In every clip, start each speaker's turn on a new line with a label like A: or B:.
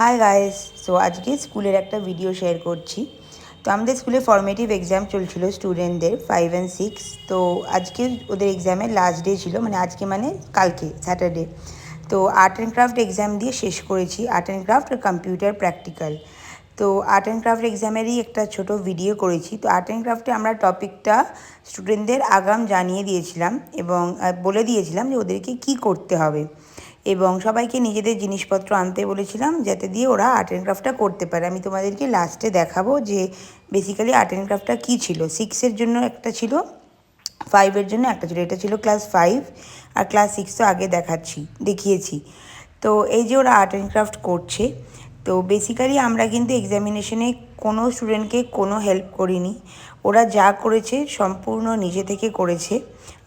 A: Hi guys. So আজকে স্কুলের একটা ভিডিও শেয়ার করছি। তো আমাদের স্কুলে ফর্মেটিভ এক্সাম চলছিল স্টুডেন্টদের 5 অ্যান্ড 6। তো আজকে ওদের এক্সামের লাস্ট ডে ছিল, মানে আজকে মানে কালকে স্যাটারডে। তো আর্ট অ্যান্ড ক্রাফট এক্সাম দিয়ে শেষ করেছি, আর্ট অ্যান্ড ক্রাফট আর কম্পিউটার প্র্যাকটিক্যাল। তো আর্ট অ্যান্ড ক্রাফট এক্সামেরই একটা ছোট ভিডিও করেছি। তো আর্ট অ্যান্ড ক্রাফটে আমরা টপিকটা স্টুডেন্টদের আগাম জানিয়ে দিয়েছিলাম এবং বলে দিয়েছিলাম যে ওদেরকে কী করতে হবে, এবং সবাইকে নিজেদের জিনিসপত্র আনতে বলেছিলাম যাতে দিয়ে ওরা আর্ট অ্যান্ড ক্রাফটটা করতে পারে। আমি তোমাদেরকে লাস্টে দেখাবো যে বেসিক্যালি আর্ট অ্যান্ড ক্রাফটটা কী ছিল। 6-এর জন্য একটা ছিল, 5-এর জন্য একটা ছিল। এটা ছিল ক্লাস 5, আর ক্লাস 6 তো আগে দেখিয়েছি। তো এই যে ওরা আর্ট অ্যান্ড ক্রাফট করছে, তো বেসিক্যালি আমরা কিন্তু এক্সামিনেশনে কোনো স্টুডেন্টকে কোনো হেল্প করিনি। ওরা যা করেছে সম্পূর্ণ নিজে থেকে করেছে,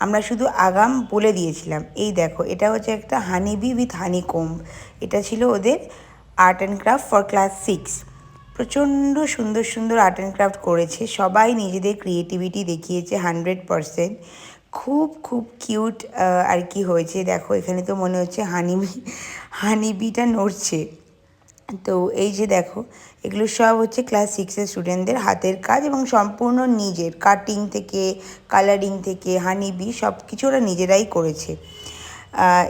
A: আমরা শুধু আগাম বলে দিয়েছিলাম। এই দেখো, এটা হচ্ছে একটা হানিবি উইথ হানিকম্ব। এটা ছিল ওদের art and craft for class 6। প্রচণ্ড সুন্দর সুন্দর আর্ট অ্যান্ড ক্রাফট করেছে, সবাই নিজেদের ক্রিয়েটিভিটি দেখিয়েছে 100%। খুব খুব কিউট আর কি হয়েছে। দেখো এখানে তো মনে হচ্ছে হানিবিটা নড়ছে। তো এই যে দেখো, এগুলো সব হচ্ছে ক্লাস 6-এর স্টুডেন্টদের হাতের কাজ, এবং সম্পূর্ণ নিজের কাটিং থেকে কালারিং থেকে হানিবি সব কিছু ওরা নিজেরাই করেছে।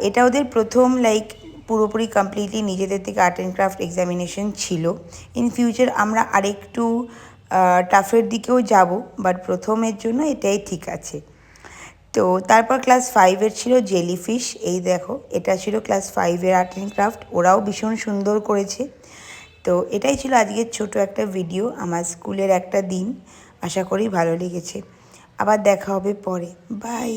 A: এটা ওদের প্রথম পুরোপুরি কমপ্লিটলি নিজেদের থেকে আর্ট অ্যান্ড ক্রাফট এক্সামিনেশন ছিল। ইন ফিউচার আমরা আরেকটু টাফের দিকেও যাব, বাট প্রথমের জন্য এটাই ঠিক আছে। তো তারপর ক্লাস 5-এর ছিল জেলিফিশ। এই দেখো, এটা ছিল ক্লাস 5-এর আর্ট অ্যান্ড ক্রাফট, ওরাও ভীষণ সুন্দর করেছে। তো এটাই ছিল আজকের ছোট একটা ভিডিও, আমার স্কুলের একটা দিন। আশা করি ভালো লেগেছে। আবার দেখা হবে পরে। বাই।